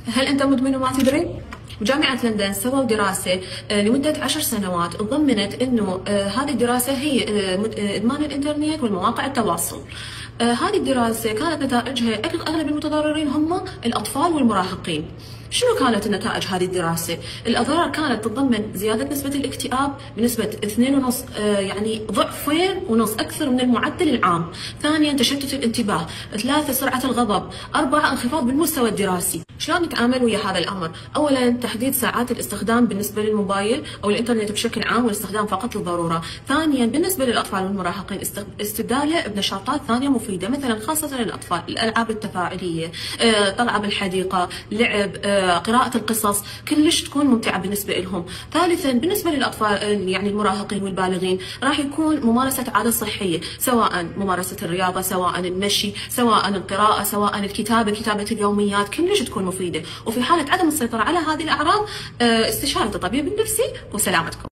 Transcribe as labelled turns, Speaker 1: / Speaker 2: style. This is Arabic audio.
Speaker 1: هل أنت مدمن وما تدري؟ جامعة لندن سووا دراسة لمدة 10 سنوات تضمنت أنه هذه الدراسة هي إدمان الإنترنت والمواقع التواصل. هذه الدراسة كانت نتائجها أغلب المتضررين هم الأطفال والمراهقين. شنو كانت النتائج هذه الدراسة؟ الأضرار كانت تتضمن زيادة نسبة الاكتئاب بنسبة 2.5 يعني ضعفين ونص أكثر من المعدل العام. ثانيا تشتت الانتباه. 3 سرعة الغضب. 4 انخفاض بالمستوى الدراسي. شلون نتعامل ويا هذا الأمر؟ أولا تحديد ساعات الاستخدام بالنسبة للموبايل أو الإنترنت بشكل عام والاستخدام فقط للضرورة. ثانيا بالنسبة للأطفال والمراهقين استبداله بنشاطات ثانية مفيدة، مثلا خاصة للأطفال الألعاب التفاعلية، طلعة بالحديقة، لعب، قراءة القصص، كلش تكون ممتعة بالنسبة لهم. ثالثا بالنسبة للأطفال يعني المراهقين والبالغين راح يكون ممارسة عادة صحية، سواء ممارسة الرياضة، سواء المشي، سواء القراءة، سواء الكتابة، كتابة اليوميات، كلش تكون مفيدة. وفي حالة عدم السيطرة على هذه الأعراض استشارة الطبيب النفسي وسلامتكم.